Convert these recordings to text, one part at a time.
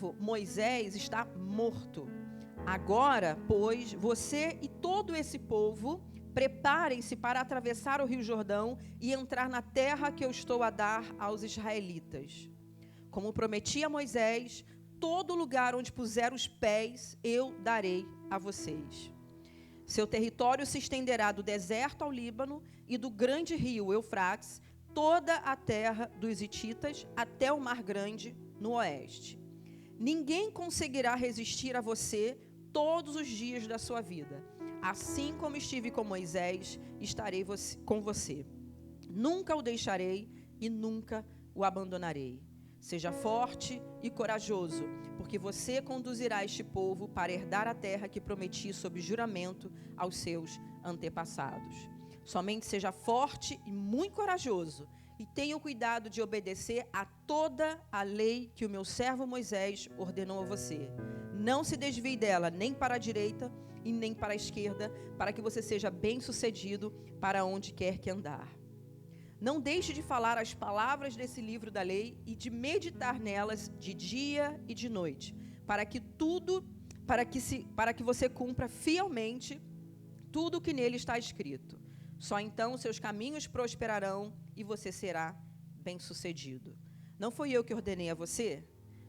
servo Moisés está morto. Agora, pois, você e todo esse povo, preparem-se para atravessar o rio Jordão e entrar na terra que eu estou a dar aos israelitas. Como prometi a Moisés, todo lugar onde puser os pés, eu darei a vocês. Seu território se estenderá do deserto ao Líbano e do grande rio Eufrates, toda a terra dos hititas até o Mar Grande no oeste. Ninguém conseguirá resistir a você todos os dias da sua vida. Assim como estive com Moisés, estarei com você. Nunca o deixarei e nunca o abandonarei. Seja forte e corajoso, porque você conduzirá este povo para herdar a terra que prometi sob juramento aos seus antepassados. Somente seja forte e muito corajoso, e tenha o cuidado de obedecer a toda a lei que o meu servo Moisés ordenou a você. Não se desvie dela, nem para a direita e nem para a esquerda, para que você seja bem-sucedido para onde quer que andar. Não deixe de falar as palavras desse livro da lei e de meditar nelas de dia e de noite, para que você cumpra fielmente tudo o que nele está escrito. Só então seus caminhos prosperarão e você será bem-sucedido. Não foi eu que ordenei a você?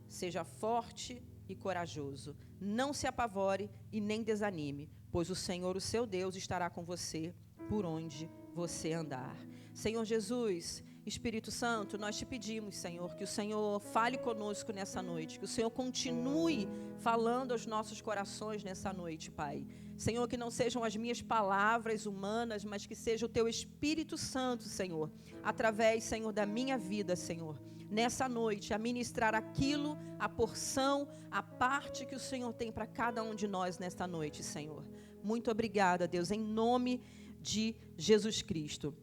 Seja forte e corajoso. Não se apavore e nem desanime, pois o Senhor, o seu Deus, estará com você por onde você andar. Senhor Jesus, Espírito Santo, nós te pedimos, Senhor, que o Senhor fale conosco nessa noite, que o Senhor continue falando aos nossos corações nessa noite, Pai. Senhor, que não sejam as minhas palavras humanas, mas que seja o teu Espírito Santo, Senhor, através, Senhor, da minha vida, Senhor, nessa noite, a ministrar aquilo, a porção, a parte que o Senhor tem para cada um de nós nesta noite, Senhor. Muito obrigada, Deus, em nome de Jesus Cristo.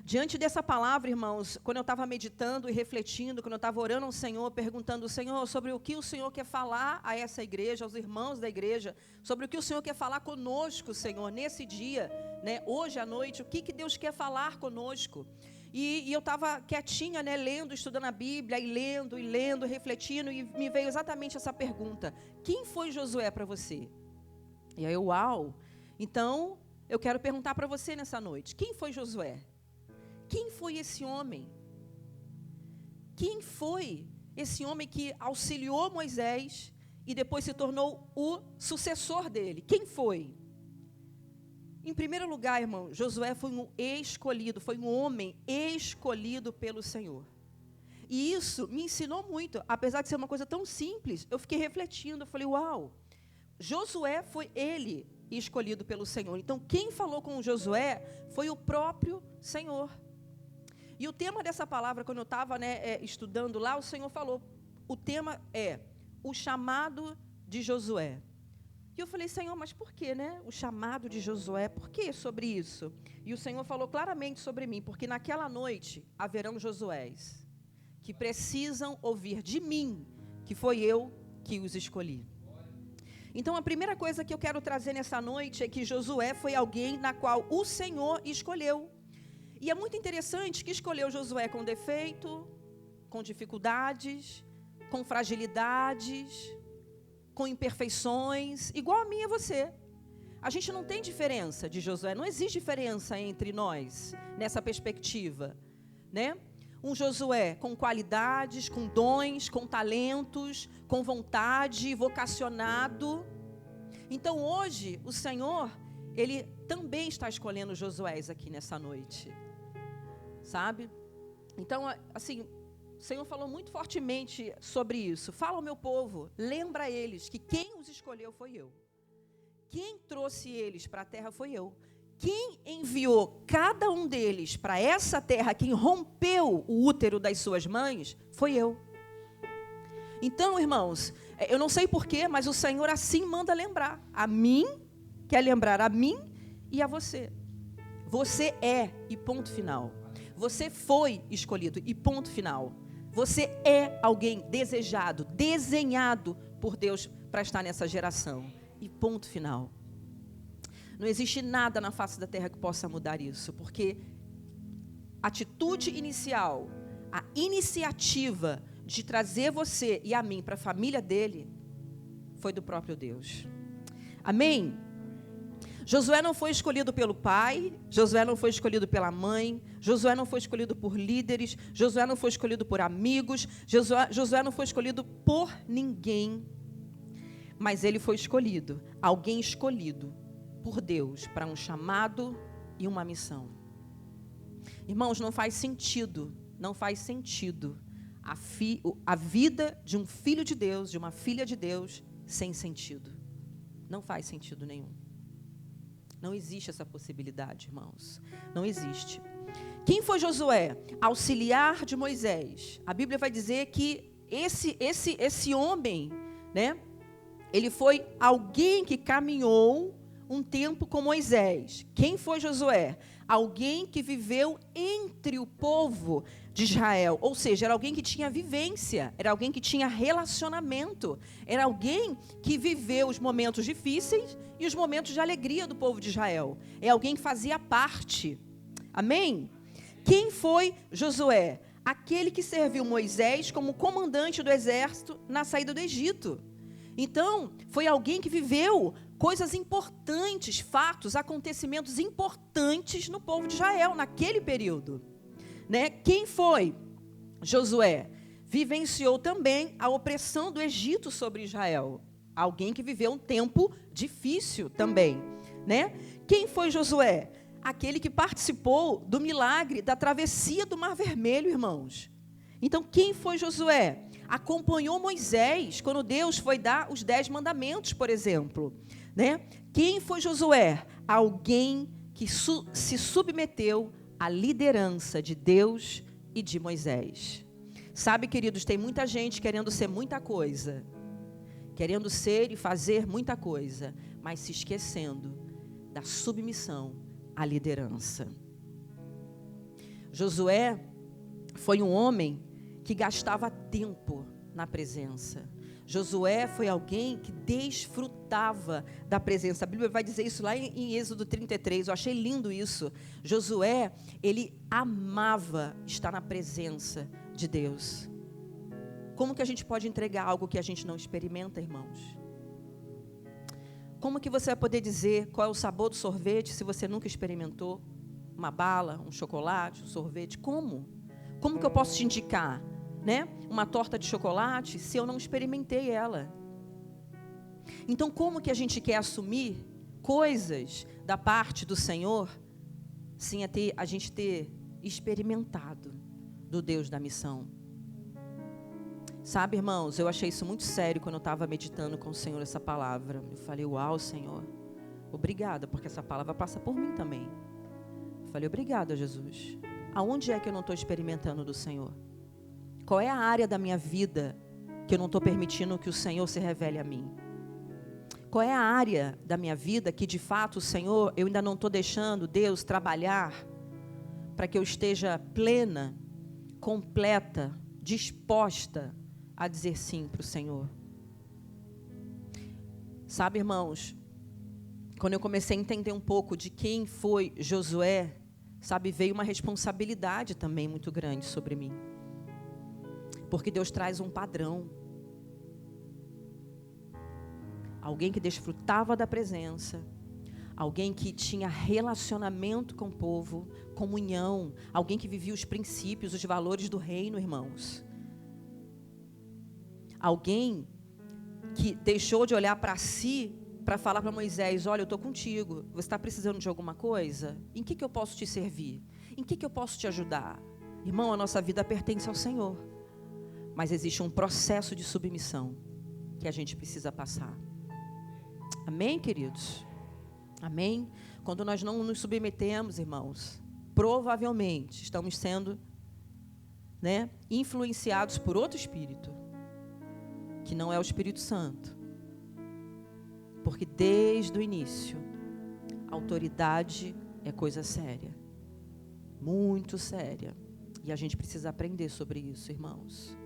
Diante dessa palavra, irmãos, quando eu estava meditando e refletindo, quando eu estava orando ao Senhor, perguntando ao Senhor sobre o que o Senhor quer falar a essa igreja, aos irmãos da igreja, sobre o que o Senhor quer falar conosco, Senhor, nesse dia, né, hoje à noite, o que Deus quer falar conosco. E eu estava quietinha, né, lendo, estudando a Bíblia, e lendo, refletindo, e me veio exatamente essa pergunta: quem foi Josué para você? E aí, uau! Então, eu quero perguntar para você nessa noite: quem foi Josué? Quem foi esse homem? Quem foi esse homem que auxiliou Moisés e depois se tornou o sucessor dele? Quem foi? Em primeiro lugar, irmão, Josué foi um escolhido, foi um homem escolhido pelo Senhor. E isso me ensinou muito, apesar de ser uma coisa tão simples. Eu fiquei refletindo, eu falei, uau, Josué foi ele escolhido pelo Senhor. Então, quem falou com Josué foi o próprio Senhor. E o tema dessa palavra, quando eu estava estudando lá, o Senhor falou, o tema é o chamado de Josué. E eu falei, Senhor, mas por que, né? O chamado de Josué, por que sobre isso? E o Senhor falou claramente sobre mim, porque naquela noite haverão Josués que precisam ouvir de mim, que foi eu que os escolhi. Então, a primeira coisa que eu quero trazer nessa noite é que Josué foi alguém na qual o Senhor escolheu. E é muito interessante que escolheu Josué com defeito, com dificuldades, com fragilidades, com imperfeições, igual a mim e a você. A gente não tem diferença de Josué, não existe diferença entre nós, nessa perspectiva, né? Um Josué com qualidades, com dons, com talentos, com vontade, vocacionado. Então hoje, o Senhor, Ele também está escolhendo Josués aqui nessa noite. Sabe? Então, assim, o Senhor falou muito fortemente sobre isso. Fala ao meu povo, lembra a eles que quem os escolheu foi eu. Quem trouxe eles para a terra foi eu. Quem enviou cada um deles para essa terra, quem rompeu o útero das suas mães, foi eu. Então, irmãos, eu não sei porquê, mas o Senhor assim manda lembrar. A mim, quer lembrar a mim e a você. Você é, e ponto final. Você foi escolhido, e ponto final. Você é alguém desejado, desenhado por Deus para estar nessa geração. E ponto final. Não existe nada na face da terra que possa mudar isso, porque a atitude inicial, a iniciativa de trazer você e a mim para a família dele foi do próprio Deus. Amém? Josué não foi escolhido pelo pai, Josué não foi escolhido pela mãe, Josué não foi escolhido por líderes, Josué não foi escolhido por amigos, Josué não foi escolhido por ninguém, mas ele foi escolhido, alguém escolhido por Deus para um chamado e uma missão. Irmãos, não faz sentido a vida de um filho de Deus, de uma filha de Deus, sem sentido. Não faz sentido nenhum. Não existe essa possibilidade, irmãos. Não existe. Quem foi Josué? Auxiliar de Moisés. A Bíblia vai dizer que esse homem, né? Ele foi alguém que caminhou um tempo com Moisés. Quem foi Josué? Alguém que viveu entre o povo de Israel. Ou seja, era alguém que tinha vivência, era alguém que tinha relacionamento, era alguém que viveu os momentos difíceis e os momentos de alegria do povo de Israel. É alguém que fazia parte. Amém? Quem foi Josué? Aquele que serviu Moisés como comandante do exército na saída do Egito. Então, foi alguém que viveu coisas importantes, fatos, acontecimentos importantes no povo de Israel, naquele período. Né? Quem foi Josué? Vivenciou também a opressão do Egito sobre Israel. Alguém que viveu um tempo difícil também. Né? Quem foi Josué? Aquele que participou do milagre da travessia do Mar Vermelho, irmãos. Então, quem foi Josué? Acompanhou Moisés quando Deus foi dar os 10 mandamentos, por exemplo. Né? Quem foi Josué? Alguém que se submeteu à liderança de Deus e de Moisés. Sabe, queridos, tem muita gente querendo ser muita coisa, querendo ser e fazer muita coisa, mas se esquecendo da submissão à liderança. Josué foi um homem que gastava tempo na presença. Josué foi alguém que desfrutava da presença. A Bíblia vai dizer isso lá em Êxodo 33. Eu achei lindo isso. Josué, ele amava estar na presença de Deus. Como que a gente pode entregar algo que a gente não experimenta, irmãos? Como que você vai poder dizer qual é o sabor do sorvete se você nunca experimentou uma bala, um chocolate, um sorvete? Como? Como que eu posso te indicar, né, uma torta de chocolate se eu não experimentei ela? Então, como que a gente quer assumir coisas da parte do Senhor sem a gente ter experimentado do Deus da missão? Sabe, irmãos, eu achei isso muito sério quando eu estava meditando com o Senhor essa palavra. Eu falei, uau, Senhor, obrigada, porque essa palavra passa por mim também. Eu falei, obrigada, Jesus. Aonde é que eu não estou experimentando do Senhor? Qual é a área da minha vida que eu não estou permitindo que o Senhor se revele a mim? Qual é a área da minha vida que, de fato, o Senhor, eu ainda não estou deixando Deus trabalhar para que eu esteja plena, completa, disposta a dizer sim para o Senhor? Sabe, irmãos, quando eu comecei a entender um pouco de quem foi Josué, sabe, veio uma responsabilidade também muito grande sobre mim. Porque Deus traz um padrão. Alguém que desfrutava da presença, alguém que tinha relacionamento com o povo, comunhão, alguém que vivia os princípios, os valores do reino, irmãos. Alguém que deixou de olhar para si para falar para Moisés, olha, eu estou contigo, você está precisando de alguma coisa? Em que eu posso te servir? Em que eu posso te ajudar? Irmão, a nossa vida pertence ao Senhor, mas existe um processo de submissão que a gente precisa passar. Amém, queridos? Amém? Quando nós não nos submetemos, irmãos, provavelmente estamos sendo, né, influenciados por outro espírito, que não é o Espírito Santo. Porque desde o início, a autoridade é coisa séria, muito séria. E a gente precisa aprender sobre isso, irmãos.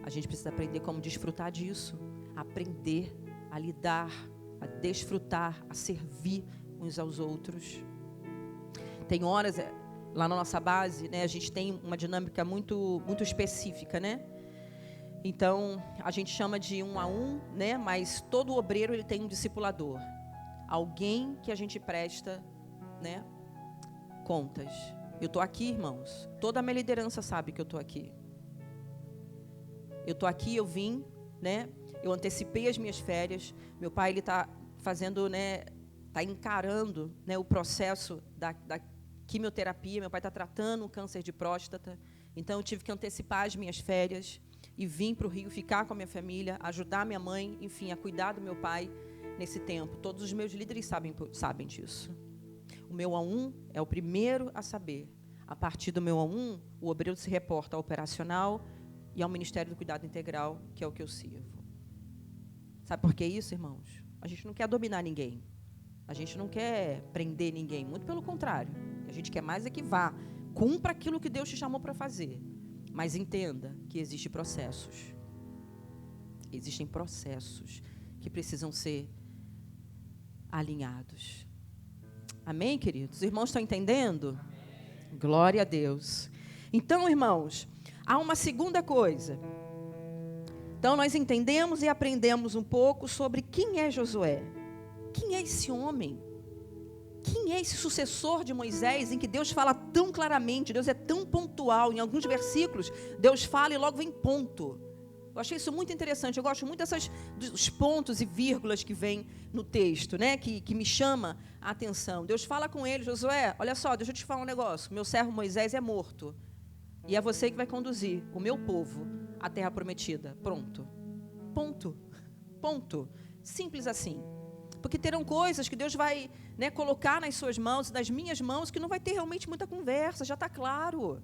A gente precisa aprender como desfrutar disso, aprender a lidar, a desfrutar, a servir uns aos outros. Tem horas, lá na nossa base, né, a gente tem uma dinâmica muito, muito específica, né? Então, a gente chama de 1 a 1, né? Mas todo obreiro ele tem um discipulador. Alguém que a gente presta, né, contas. Eu estou aqui, irmãos. Toda a minha liderança sabe que eu estou aqui. Eu estou aqui, eu vim, né? Eu antecipei as minhas férias. Meu pai ele está fazendo, né? Está encarando, né, o processo da quimioterapia. Meu pai está tratando um câncer de próstata. Então, eu tive que antecipar as minhas férias e vim para o Rio ficar com a minha família, ajudar minha mãe, enfim, a cuidar do meu pai nesse tempo. Todos os meus líderes sabem disso. O meu A1 é o primeiro a saber. A partir do meu A1, o obreiro se reporta ao operacional e ao Ministério do Cuidado Integral, que é o que eu sirvo. Sabe por que isso, irmãos? A gente não quer dominar ninguém. A gente não quer prender ninguém. Muito pelo contrário. A gente quer mais é que vá. Cumpra aquilo que Deus te chamou para fazer. Mas entenda que existem processos. Existem processos que precisam ser alinhados. Amém, queridos? Os irmãos estão entendendo? Amém. Glória a Deus. Então, irmãos, há uma segunda coisa. Então, nós entendemos e aprendemos um pouco sobre quem é Josué. Quem é esse homem? Quem é esse sucessor de Moisés, em que Deus fala tão claramente, Deus é tão pontual, em alguns versículos, Deus fala e logo vem ponto. Eu achei isso muito interessante, eu gosto muito dos pontos e vírgulas que vem no texto, né, que me chama a atenção. Deus fala com ele, Josué, olha só, deixa eu te falar um negócio, meu servo Moisés é morto, e é você que vai conduzir o meu povo à terra prometida. Pronto. Ponto. Ponto. Simples assim. Porque terão coisas que Deus vai, né, colocar nas suas mãos, nas minhas mãos, que não vai ter realmente muita conversa, já está claro.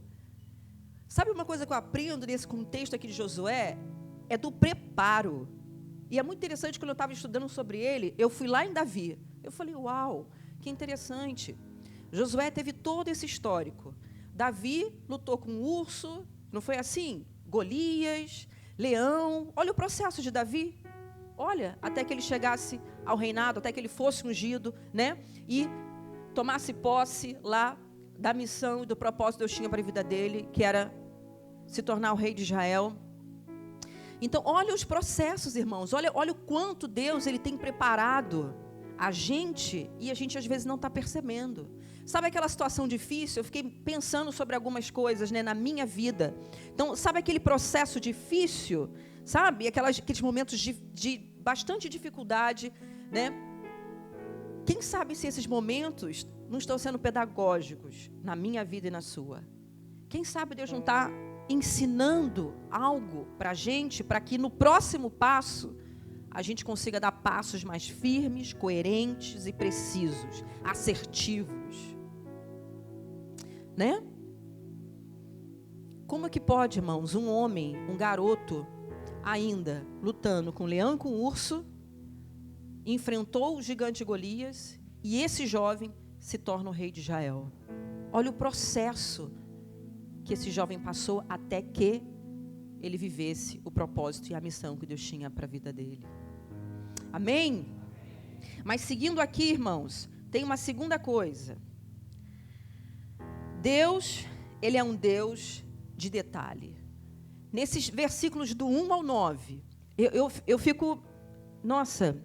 Sabe uma coisa que eu aprendo nesse contexto aqui de Josué? É do preparo. E é muito interessante, quando eu estava estudando sobre ele, eu fui lá em Davi. Eu falei, uau, que interessante. Josué teve todo esse histórico. Davi lutou com um urso, não foi assim? Golias, leão. Olha o processo de Davi. Olha, até que ele chegasse ao reinado, até que ele fosse ungido, né? E tomasse posse lá da missão e do propósito que Deus tinha para a vida dele, que era se tornar o rei de Israel. Então, olha os processos, irmãos. Olha o quanto Deus ele tem preparado a gente e a gente às vezes não está percebendo. Sabe aquela situação difícil? Eu fiquei pensando sobre algumas coisas, né, na minha vida. Então, sabe aquele processo difícil? Sabe? Aqueles momentos de bastante dificuldade, né? Quem sabe se esses momentos não estão sendo pedagógicos na minha vida e na sua? Quem sabe Deus não está ensinando algo para a gente, para que no próximo passo a gente consiga dar passos mais firmes, coerentes e precisos, assertivos, né? Como é que pode, irmãos, um homem, um garoto, ainda lutando com leão e com urso, enfrentou o gigante Golias, e esse jovem se torna o rei de Israel? Olha o processo que esse jovem passou até que ele vivesse o propósito e a missão que Deus tinha para a vida dele. Amém? Mas seguindo aqui, irmãos, tem uma segunda coisa. Deus, ele é um Deus de detalhe. Nesses versículos do 1 ao 9, eu fico, nossa,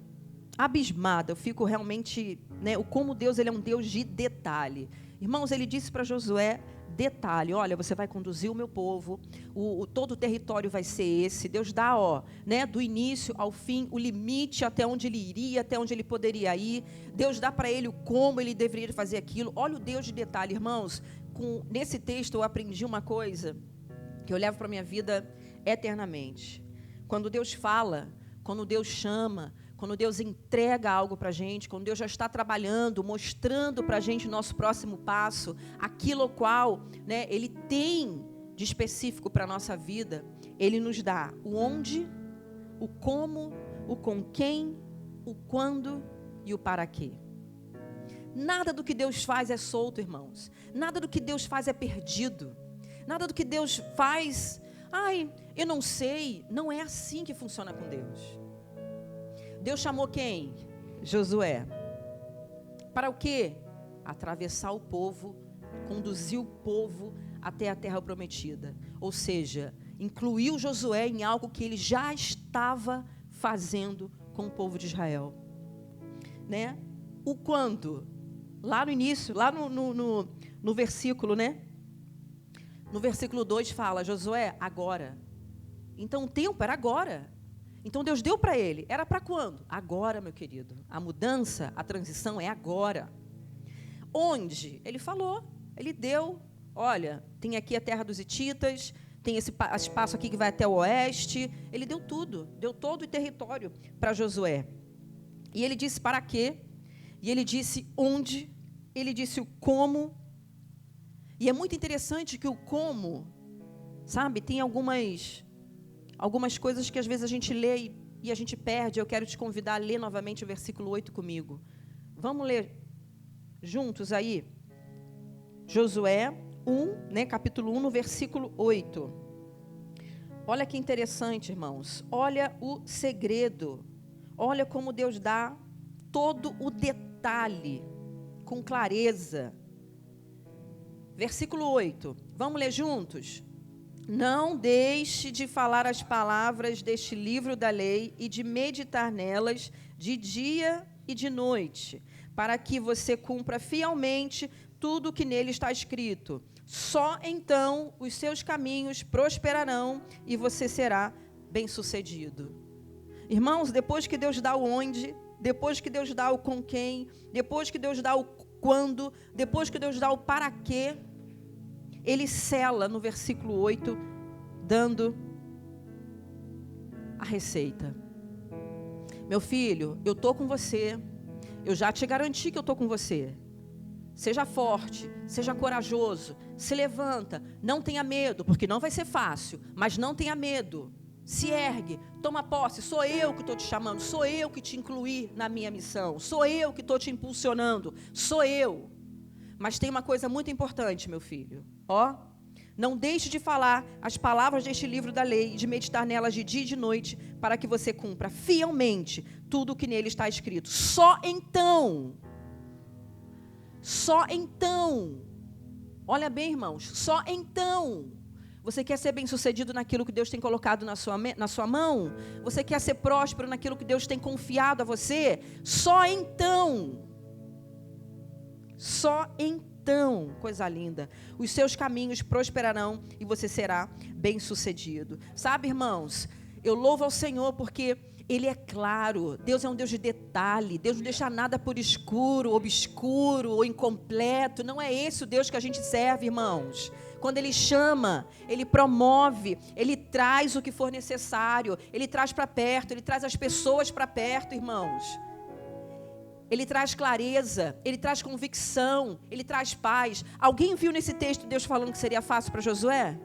abismada, eu fico realmente, né, como Deus ele é um Deus de detalhe. Irmãos, ele disse para Josué, detalhe, olha, você vai conduzir o meu povo, todo o território vai ser esse. Deus dá, né, do início ao fim, o limite até onde ele iria, até onde ele poderia ir. Deus dá para ele o como ele deveria fazer aquilo. Olha o Deus de detalhe, irmãos. Nesse texto eu aprendi uma coisa que eu levo para a minha vida eternamente. Quando Deus fala, quando Deus chama, quando Deus entrega algo para a gente, quando Deus já está trabalhando, mostrando para a gente o nosso próximo passo, aquilo ao qual, né, Ele tem de específico para a nossa vida, Ele nos dá o onde, o como, o com quem, o quando e o para quê. Nada do que Deus faz é solto, irmãos. Nada do que Deus faz é perdido. Nada do que Deus faz, eu não sei. Não é assim que funciona com Deus. Deus chamou quem? Josué. Para o quê? Atravessar o povo, conduzir o povo até a terra prometida. Ou seja, incluiu Josué em algo que ele já estava fazendo com o povo de Israel. Né? O quando? Lá no início, lá no versículo, né? No versículo 2 fala, Josué, agora. Então o tempo era agora. Então Deus deu para ele. Era para quando? Agora, meu querido. A mudança, a transição é agora. Onde? Ele falou, ele deu. Olha, tem aqui a terra dos hititas, tem esse espaço aqui que vai até o oeste. Ele deu tudo, deu todo o território para Josué. E ele disse para quê? E ele disse onde, ele disse o como. E é muito interessante que o como, sabe, tem algumas coisas que às vezes a gente lê e a gente perde. Eu quero te convidar a ler novamente o versículo 8 comigo. Vamos ler juntos aí? Josué 1, né, capítulo 1, no versículo 8. Olha que interessante, irmãos. Olha o segredo. Olha como Deus dá todo o detalhe, com clareza. Versículo 8. Vamos ler juntos? Não deixe de falar as palavras deste livro da lei e de meditar nelas de dia e de noite, para que você cumpra fielmente tudo o que nele está escrito. Só então os seus caminhos prosperarão e você será bem-sucedido. Irmãos, depois que Deus dá o onde, depois que Deus dá o com quem, depois que Deus dá o quando, depois que Deus dá o para quê, ele sela no versículo 8, dando a receita. Meu filho, eu estou com você, eu já te garanti que eu estou com você. Seja forte, seja corajoso, se levanta, não tenha medo, porque não vai ser fácil, mas não tenha medo. Se ergue, toma posse, sou eu que estou te chamando, sou eu que te incluí na minha missão, sou eu que estou te impulsionando, sou eu. Mas tem uma coisa muito importante, meu filho, ó, não deixe de falar as palavras deste livro da lei e de meditar nelas de dia e de noite, para que você cumpra fielmente tudo o que nele está escrito. Só então, olha bem, irmãos, só então. Você quer ser bem-sucedido naquilo que Deus tem colocado na sua mão? Você quer ser próspero naquilo que Deus tem confiado a você? Só então, coisa linda, os seus caminhos prosperarão e você será bem-sucedido. Sabe, irmãos, eu louvo ao Senhor porque Ele é claro. Deus é um Deus de detalhe. Deus não deixa nada por escuro, obscuro ou incompleto. Não é esse o Deus que a gente serve, irmãos. Quando Ele chama, Ele promove, Ele traz o que for necessário, Ele traz para perto, Ele traz as pessoas para perto, irmãos. Ele traz clareza, Ele traz convicção, Ele traz paz. Alguém viu nesse texto Deus falando que seria fácil para Josué?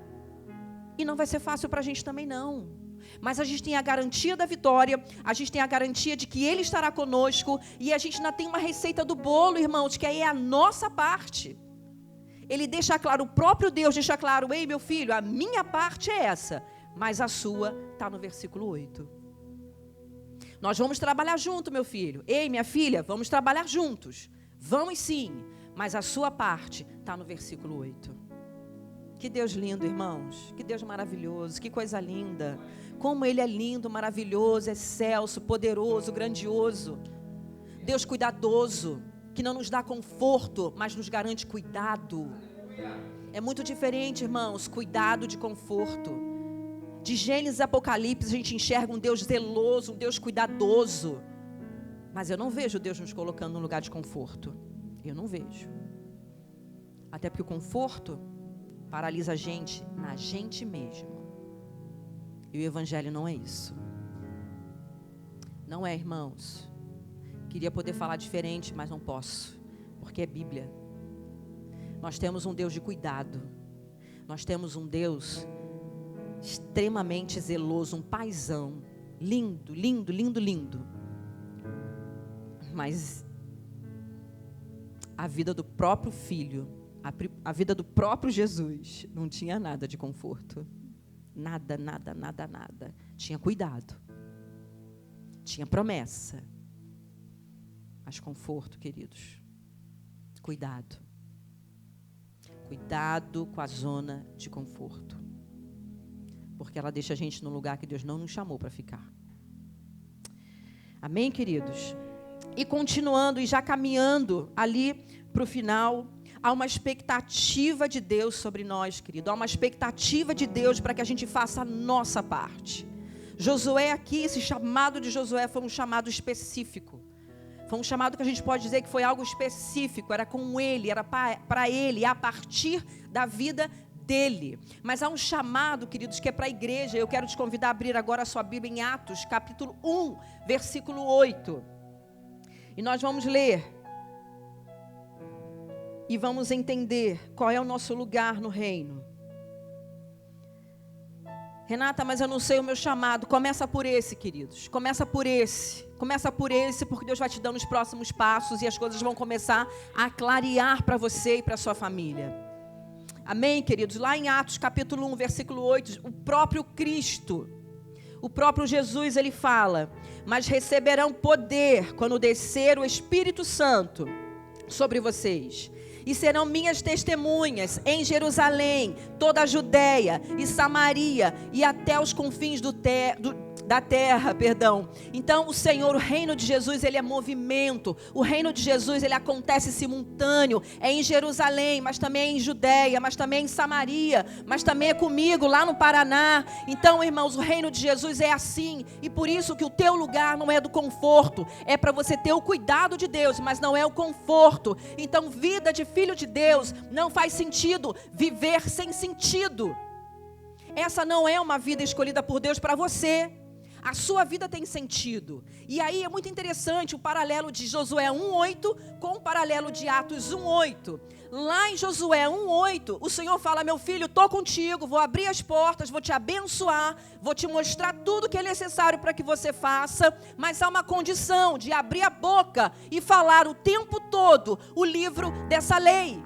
E não vai ser fácil para a gente também não. Mas a gente tem a garantia da vitória, a gente tem a garantia de que Ele estará conosco, e a gente ainda tem uma receita do bolo, irmãos, que aí é a nossa parte. Ele deixa claro, o próprio Deus deixa claro, ei, meu filho, a minha parte é essa, mas a sua está no versículo 8. Nós vamos trabalhar junto, meu filho. Ei, minha filha, vamos trabalhar juntos. Vamos sim, mas a sua parte está no versículo 8. Que Deus lindo, irmãos. Que Deus maravilhoso, que coisa linda. Como Ele é lindo, maravilhoso, excelso, poderoso, grandioso. Deus cuidadoso, que não nos dá conforto, mas nos garante cuidado. É muito diferente, irmãos, cuidado de conforto. De Gênesis e Apocalipse a gente enxerga um Deus zeloso, um Deus cuidadoso. Mas eu não vejo Deus nos colocando num lugar de conforto. Eu não vejo. Até porque o conforto paralisa a gente na gente mesmo. E o Evangelho não é isso. Não é, irmãos. Queria poder falar diferente, mas não posso. Porque é Bíblia. Nós temos um Deus de cuidado. Nós temos um Deus extremamente zeloso, um paizão. Lindo, lindo, lindo, lindo. Mas a vida do próprio Filho, a vida do próprio Jesus, não tinha nada de conforto. Nada, nada, nada, nada. Tinha cuidado. Tinha promessa. Mas conforto, queridos. Cuidado. Cuidado com a zona de conforto. porque ela deixa a gente num lugar que Deus não nos chamou para ficar. Amém, queridos? E continuando e já caminhando ali para o final, há uma expectativa de Deus sobre nós, querido. Há uma expectativa de Deus para que a gente faça a nossa parte. Josué aqui, esse chamado de Josué foi um chamado específico. Foi um chamado que a gente pode dizer que foi algo específico. Era com ele, era para ele, a partir da vida dele. Mas há um chamado, queridos, que é para a igreja. Eu quero te convidar a abrir agora a sua Bíblia em Atos, capítulo 1, versículo 8. E nós vamos ler. E vamos entender qual é o nosso lugar no reino. Renata, mas eu não sei o meu chamado. Começa por esse, queridos. Começa por esse. Começa por esse, porque Deus vai te dando os próximos passos e as coisas vão começar a clarear para você e para a sua família. Amém, queridos? Lá em Atos, capítulo 1, versículo 8, o próprio Cristo, o próprio Jesus, ele fala: mas receberão poder quando descer o Espírito Santo sobre vocês. E serão minhas testemunhas em Jerusalém, toda a Judéia e Samaria e até os confins da terra. Então o Senhor, o reino de Jesus, ele é movimento. O reino de Jesus, ele acontece simultâneo. É em Jerusalém, mas também é em Judéia, mas também é em Samaria, mas também é comigo lá no Paraná. Então, irmãos, o reino de Jesus é assim. E por isso que o teu lugar não é do conforto. É para você ter o cuidado de Deus, mas não é o conforto. Então, vida de filho de Deus não faz sentido viver sem sentido. Essa não é uma vida escolhida por Deus para você. A sua vida tem sentido. E aí é muito interessante o paralelo de Josué 1:8 com o paralelo de Atos 1:8. Lá em Josué 1:8, o Senhor fala: meu filho, estou contigo, vou abrir as portas, vou te abençoar, vou te mostrar tudo que é necessário para que você faça, mas há uma condição de abrir a boca e falar o tempo todo o livro dessa lei.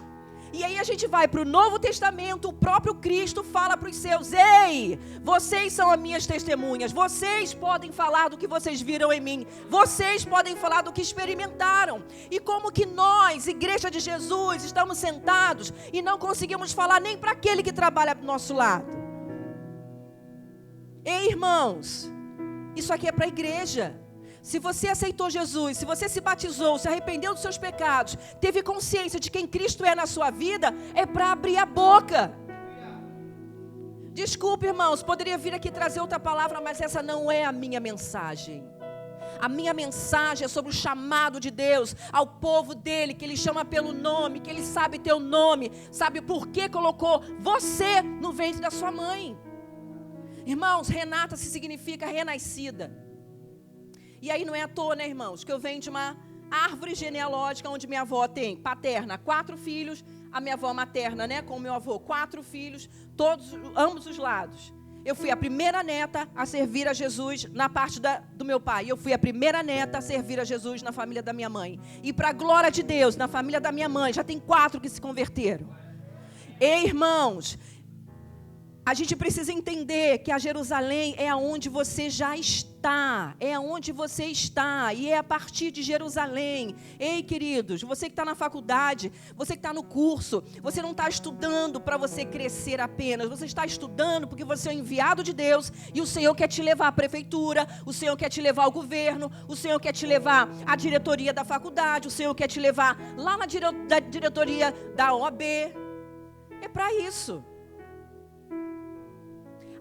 E aí a gente vai para o Novo Testamento, o próprio Cristo fala para os seus: ei, vocês são as minhas testemunhas, vocês podem falar do que vocês viram em mim, vocês podem falar do que experimentaram. E como que nós, igreja de Jesus, estamos sentados e não conseguimos falar nem para aquele que trabalha do nosso lado? Ei, irmãos, isso aqui é para a igreja. Se você aceitou Jesus, se você se batizou, se arrependeu dos seus pecados, teve consciência de quem Cristo é na sua vida, é para abrir a boca. Desculpe, irmãos, poderia vir aqui trazer outra palavra, mas essa não é a minha mensagem. A minha mensagem é sobre o chamado de Deus ao povo dele, que ele chama pelo nome, que ele sabe teu nome, sabe por que colocou você no ventre da sua mãe. Irmãos, Renata se significa renascida. E aí não é à toa, né, irmãos, que eu venho de uma árvore genealógica onde minha avó tem paterna 4 filhos, a minha avó materna, né, com o meu avô 4 filhos, ambos os lados. Eu fui a primeira neta a servir a Jesus na parte do meu pai. Eu fui a primeira neta a servir a Jesus na família da minha mãe. E para a glória de Deus, na família da minha mãe, já tem 4 que se converteram. Ei, irmãos, a gente precisa entender que a Jerusalém é aonde você já está, é aonde você está, e é a partir de Jerusalém. Ei, queridos, você que está na faculdade, você que está no curso, você não está estudando para você crescer apenas, você está estudando porque você é um enviado de Deus, e o Senhor quer te levar à prefeitura, o Senhor quer te levar ao governo, o Senhor quer te levar à diretoria da faculdade, o Senhor quer te levar lá na diretoria da OAB. É para isso.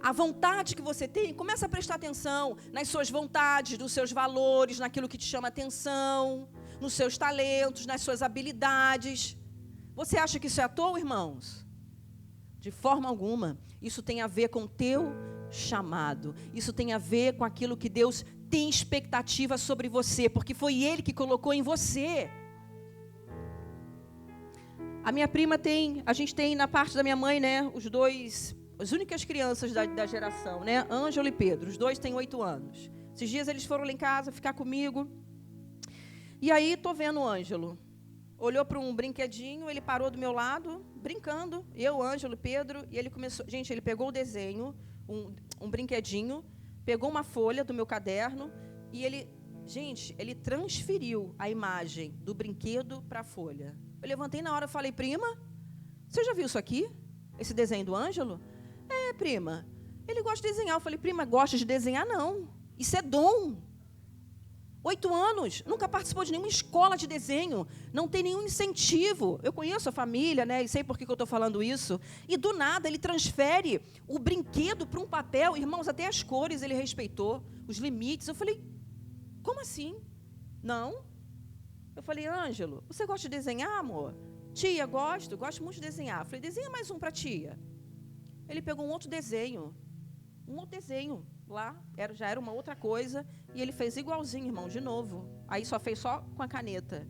A vontade que você tem, começa a prestar atenção nas suas vontades, nos seus valores, naquilo que te chama atenção, nos seus talentos, nas suas habilidades. Você acha que isso é à toa, irmãos? De forma alguma. Isso tem a ver com o teu chamado. Isso tem a ver com aquilo que Deus tem expectativa sobre você, porque foi Ele que colocou em você. A minha prima a gente tem na parte da minha mãe, né, as únicas crianças da geração, né? Ângelo e Pedro, os 2 têm 8 anos. Esses dias eles foram lá em casa ficar comigo. E aí, tô vendo o Ângelo. Olhou para um brinquedinho, ele parou do meu lado, brincando. Eu, Ângelo, Pedro, e ele começou... Gente, ele pegou o desenho, um brinquedinho, pegou uma folha do meu caderno e ele transferiu a imagem do brinquedo para a folha. Eu levantei na hora e falei: prima, você já viu isso aqui? Esse desenho do Ângelo? É, prima. Ele gosta de desenhar. Eu falei, prima, gosta de desenhar? Não. Isso é dom. 8 anos, nunca participou de nenhuma escola de desenho, não tem nenhum incentivo. Eu conheço a família, né, e sei por que eu estou falando isso. E do nada ele transfere o brinquedo para um papel. Irmãos, até as cores ele respeitou, os limites. Eu falei, como assim? Não. Eu falei, Ângelo, você gosta de desenhar, amor? Tia, gosto muito de desenhar. Eu falei, desenha mais um para tia. Ele pegou um outro desenho lá, já era uma outra coisa, e ele fez igualzinho, irmão, de novo. Aí só fez só com a caneta.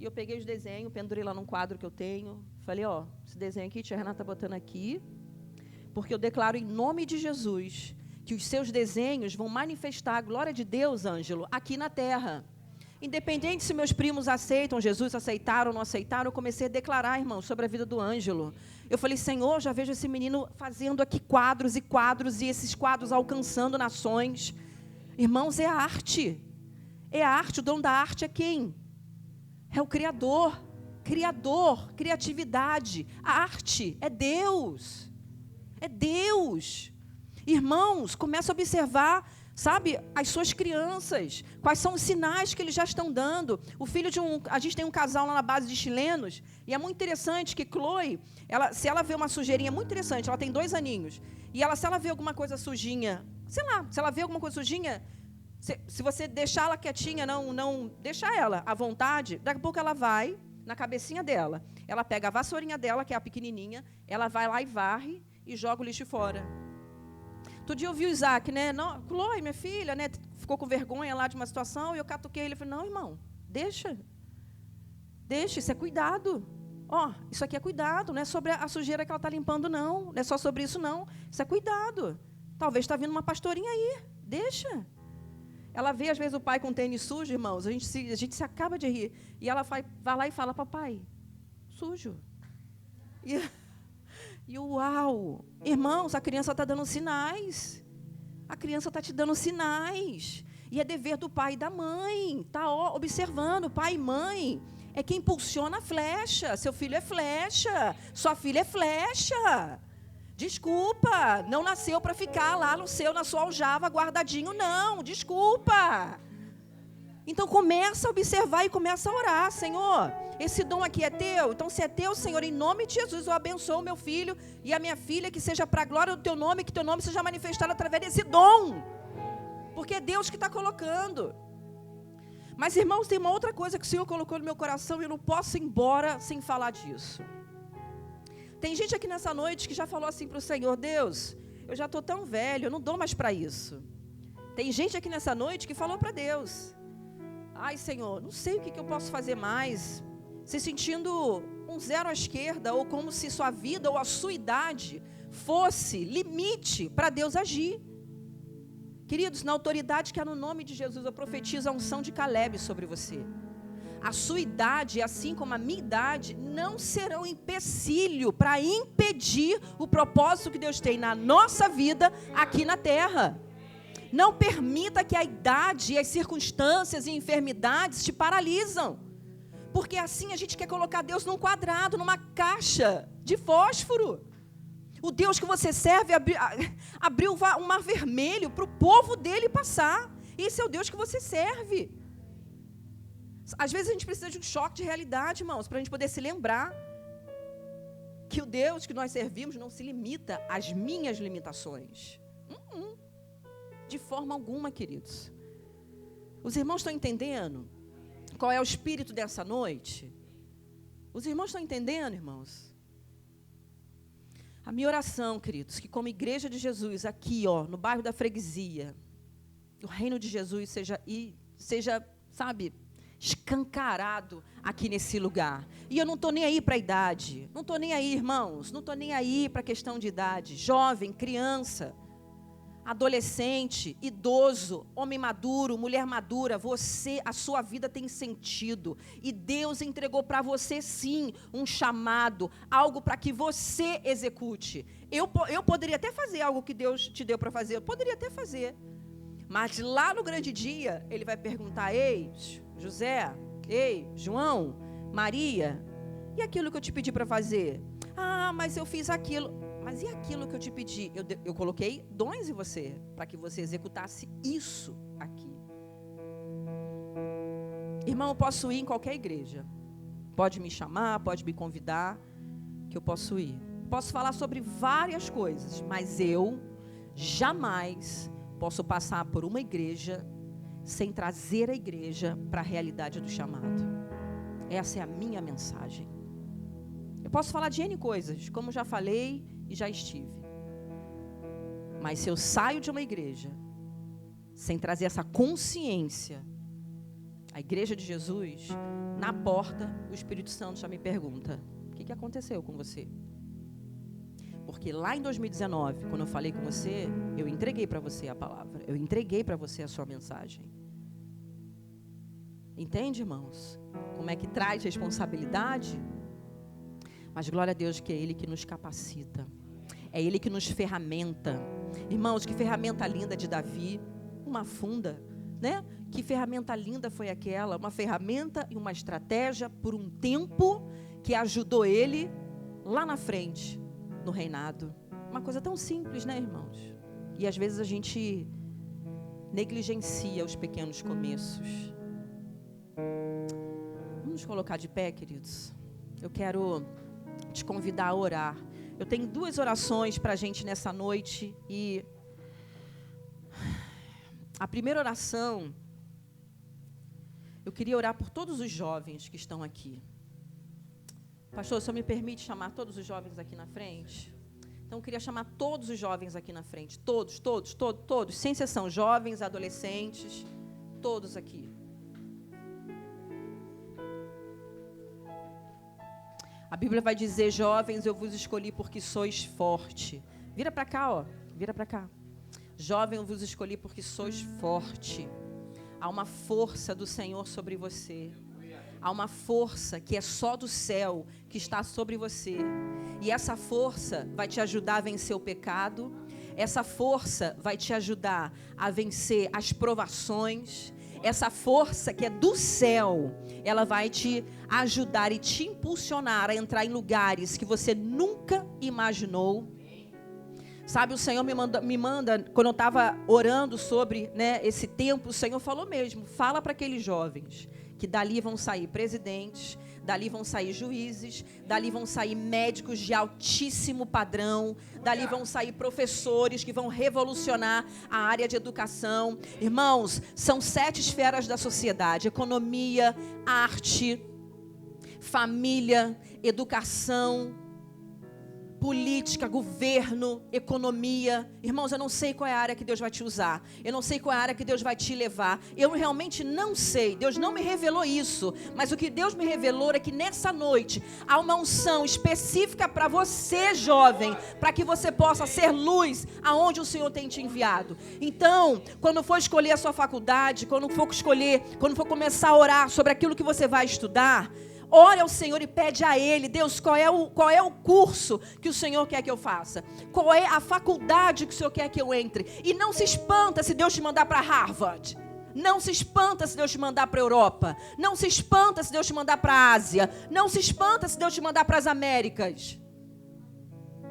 E eu peguei os desenhos, pendurei lá num quadro que eu tenho. Falei, ó, esse desenho aqui, tia Renata tá botando aqui, porque eu declaro em nome de Jesus que os seus desenhos vão manifestar a glória de Deus, Ângelo, aqui na terra. Independente se meus primos aceitam Jesus, aceitaram ou não aceitaram, eu comecei a declarar, irmão, sobre a vida do Ângelo. Eu falei, Senhor, já vejo esse menino fazendo aqui quadros e quadros, e esses quadros alcançando nações. Irmãos, é a arte. É a arte, o dom da arte é quem? É o Criador. Criador, criatividade. A arte é Deus. É Deus. Irmãos, começa a observar, sabe, as suas crianças, quais são os sinais que eles já estão dando. O filho a gente tem um casal lá na base de chilenos, e é muito interessante que Chloe, se ela vê uma sujeirinha, muito interessante, ela tem 2 aninhos, e se ela vê alguma coisa sujinha, sei lá, se ela vê alguma coisa sujinha, se você deixar ela quietinha, não deixar ela à vontade, daqui a pouco ela vai na cabecinha dela, ela pega a vassourinha dela, que é a pequenininha, ela vai lá e varre e joga o lixo fora. Outro dia eu vi o Isaac, né? Não, Chloe, minha filha, né? Ficou com vergonha lá de uma situação, e eu catuquei ele e falei, não, irmão, deixa, isso é cuidado. Ó, isso aqui é cuidado, não é sobre a sujeira que ela está limpando, não. Não é só sobre isso, não. Isso é cuidado. Talvez está vindo uma pastorinha aí, deixa. Ela vê, às vezes, o pai com tênis sujo, irmãos, a gente se acaba de rir. E ela vai lá e fala, papai, sujo. E uau! Irmãos, a criança está dando sinais. A criança está te dando sinais. E é dever do pai e da mãe. Está observando, pai e mãe. É quem impulsiona a flecha. Seu filho é flecha. Sua filha é flecha. Desculpa, não nasceu para ficar lá na sua aljava guardadinho, não. Desculpa. Então começa a observar e começa a orar, Senhor, esse dom aqui é teu, então se é teu, Senhor, em nome de Jesus, eu abençoo o meu filho e a minha filha, que seja para a glória do teu nome, que teu nome seja manifestado através desse dom, porque é Deus que está colocando. Mas, irmãos, tem uma outra coisa que o Senhor colocou no meu coração e eu não posso ir embora sem falar disso. Tem gente aqui nessa noite que já falou assim para o Senhor, Deus, eu já estou tão velho, eu não dou mais para isso. Tem gente aqui nessa noite que falou para Deus, ai, Senhor, não sei o que eu posso fazer mais, se sentindo um zero à esquerda, ou como se sua vida ou a sua idade fosse limite para Deus agir. Queridos, na autoridade que há no nome de Jesus, eu profetizo a unção de Caleb sobre você. A sua idade, assim como a minha idade, não serão empecilho para impedir o propósito que Deus tem na nossa vida aqui na terra. Não permita que a idade, as circunstâncias e enfermidades te paralisam. Porque assim a gente quer colocar Deus num quadrado, numa caixa de fósforo. O Deus que você serve abriu um mar vermelho para o povo dele passar. Esse é o Deus que você serve. Às vezes a gente precisa de um choque de realidade, irmãos, para a gente poder se lembrar que o Deus que nós servimos não se limita às minhas limitações. De forma alguma, queridos. Os irmãos estão entendendo qual é o espírito dessa noite? Os irmãos estão entendendo, irmãos? A minha oração, queridos, que como igreja de Jesus, aqui, no bairro da Freguesia, o reino de Jesus seja, sabe, escancarado aqui nesse lugar. E eu não estou nem aí para a idade. Não estou nem aí, irmãos. Não estou nem aí para a questão de idade. Jovem, criança, adolescente, idoso, homem maduro, mulher madura, a sua vida tem sentido, e Deus entregou para você sim, um chamado, algo para que você execute. Eu poderia até fazer algo que Deus te deu para fazer, eu poderia até fazer, mas lá no grande dia, Ele vai perguntar, ei, José, ei, João, Maria, e aquilo que eu te pedi para fazer? Ah, mas eu fiz aquilo. mas e aquilo que eu te pedi? Eu coloquei dons em você, para que você executasse isso aqui. Irmão, eu posso ir em qualquer igreja. Pode me chamar, pode me convidar, que eu posso ir. Posso falar sobre várias coisas, mas eu jamais posso passar por uma igreja sem trazer a igreja para a realidade do chamado. Essa é a minha mensagem. Eu posso falar de N coisas, como já falei e já estive. Mas se eu saio de uma igreja sem trazer essa consciência, a igreja de Jesus, na porta, o Espírito Santo já me pergunta: o que aconteceu com você? Porque lá em 2019, quando eu falei com você, eu entreguei para você a palavra. Eu entreguei para você a sua mensagem. Entende, irmãos? Como é que traz responsabilidade? Mas glória a Deus que é Ele que nos capacita. É Ele que nos ferramenta. Irmãos, que ferramenta linda de Davi. Uma funda, né? Que ferramenta linda foi aquela. Uma ferramenta e uma estratégia por um tempo que ajudou ele lá na frente, no reinado. Uma coisa tão simples, né, irmãos? E às vezes a gente negligencia os pequenos começos. Vamos nos colocar de pé, queridos. Eu quero te convidar a orar. Eu tenho 2 orações para a gente nessa noite. E a primeira oração, eu queria orar por todos os jovens que estão aqui. Pastor, o senhor me permite chamar todos os jovens aqui na frente? Então, eu queria chamar todos os jovens aqui na frente. Todos, sem exceção. Jovens, adolescentes, todos aqui. A Bíblia vai dizer: jovens, eu vos escolhi porque sois forte. Vira para cá, ó. Vira para cá. Jovem, eu vos escolhi porque sois forte. Há uma força do Senhor sobre você. Há uma força que é só do céu, que está sobre você. E essa força vai te ajudar a vencer o pecado. Essa força vai te ajudar a vencer as provações. Essa força que é do céu, ela vai te ajudar e te impulsionar a entrar em lugares que você nunca imaginou. Sabe, o Senhor me manda, quando eu estava orando sobre, né, esse tempo, o Senhor falou mesmo: fala para aqueles jovens que dali vão sair presidentes, dali vão sair juízes, dali vão sair médicos de altíssimo padrão, dali vão sair professores que vão revolucionar a área de educação. Irmãos, são 7 esferas da sociedade: economia, arte, família, educação, política, governo, economia. Irmãos, eu não sei qual é a área que Deus vai te usar. Eu não sei qual é a área que Deus vai te levar. Eu realmente não sei. Deus não me revelou isso. Mas o que Deus me revelou é que nessa noite há uma unção específica para você, jovem, para que você possa ser luz aonde o Senhor tem te enviado. Então, quando for escolher a sua faculdade, quando for começar a orar sobre aquilo que você vai estudar, ore ao Senhor e pede a Ele: Deus, qual é o curso que o Senhor quer que eu faça? Qual é a faculdade que o Senhor quer que eu entre? E não se espanta se Deus te mandar para Harvard. Não se espanta se Deus te mandar para a Europa. Não se espanta se Deus te mandar para a Ásia. Não se espanta se Deus te mandar para as Américas.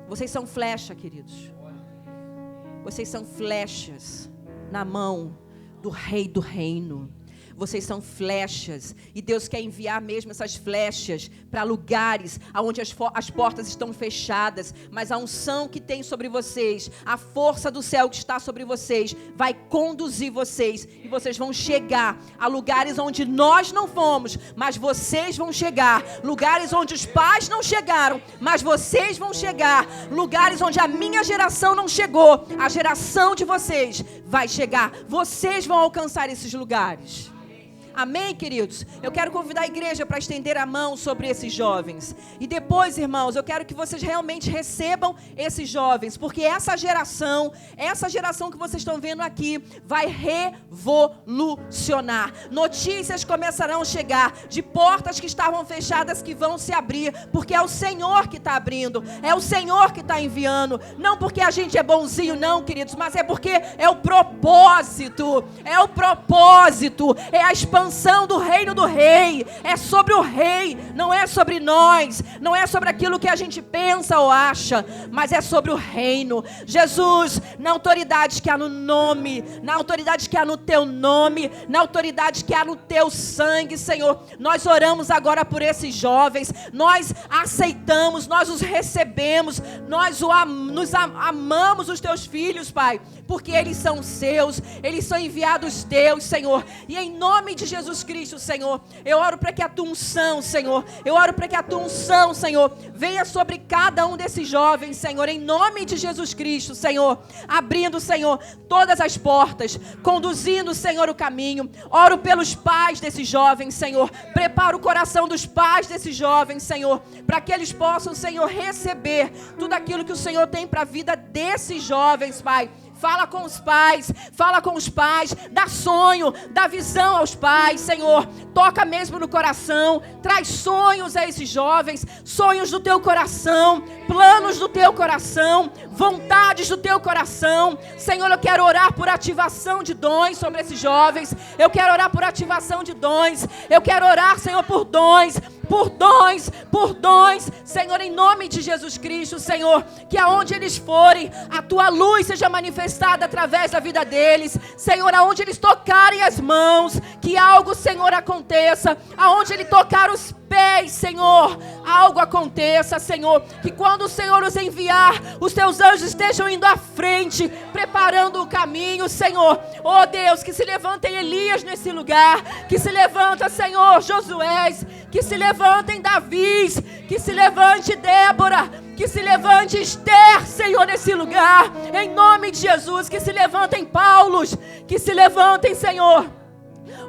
Vocês são flecha, queridos. Vocês são flechas na mão do Rei do Reino. Vocês são flechas, e Deus quer enviar mesmo essas flechas para lugares onde as portas estão fechadas, mas a unção que tem sobre vocês, a força do céu que está sobre vocês, vai conduzir vocês, e vocês vão chegar a lugares onde nós não fomos, mas vocês vão chegar, lugares onde os pais não chegaram, mas vocês vão chegar, lugares onde a minha geração não chegou, a geração de vocês vai chegar, vocês vão alcançar esses lugares. Amém, queridos? Eu quero convidar a igreja para estender a mão sobre esses jovens. E depois, irmãos, eu quero que vocês realmente recebam esses jovens, porque essa geração que vocês estão vendo aqui, vai revolucionar. Notícias começarão a chegar de portas que estavam fechadas que vão se abrir, porque é o Senhor que está abrindo, é o Senhor que está enviando. Não porque a gente é bonzinho, não, queridos, mas é porque é o propósito, é a expansão expansão do reino do rei. É sobre o rei, não é sobre nós, não é sobre aquilo que a gente pensa ou acha, mas é sobre o reino. Jesus, na autoridade que há no nome, na autoridade que há no teu nome, na autoridade que há no teu sangue, Senhor, nós oramos agora por esses jovens, nós aceitamos, nós os recebemos, nós amamos os teus filhos, Pai, porque eles são seus, eles são enviados teus, Senhor, e em nome de Jesus Cristo, Senhor, eu oro para que a tua unção, Senhor, eu oro para que a tua unção, Senhor, venha sobre cada um desses jovens, Senhor, em nome de Jesus Cristo, Senhor, abrindo, Senhor, todas as portas, conduzindo, Senhor, o caminho. Oro pelos pais desses jovens, Senhor, prepara o coração dos pais desses jovens, Senhor, para que eles possam, Senhor, receber tudo aquilo que o Senhor tem para a vida desses jovens, Pai. Fala com os pais, dá sonho, dá visão aos pais, Senhor, toca mesmo no coração, traz sonhos a esses jovens, sonhos do teu coração, planos do teu coração, vontades do teu coração, Senhor, eu quero orar por ativação de dons sobre esses jovens, eu quero orar por ativação de dons, eu quero orar, Senhor, por dons, Senhor, em nome de Jesus Cristo, Senhor, que aonde eles forem, a tua luz seja manifestada através da vida deles, Senhor, aonde eles tocarem as mãos, que algo, Senhor, aconteça, aonde ele tocar os pés, Senhor, algo aconteça, Senhor, que quando o Senhor os enviar, os teus anjos estejam indo à frente, preparando o caminho, Senhor, oh Deus, que se levantem Elias nesse lugar, que se levanta, Senhor, Josués, que se levantem Davis, que se levante Débora, que se levante Esther, Senhor, nesse lugar, em nome de Jesus, que se levantem Paulos, que se levantem, Senhor,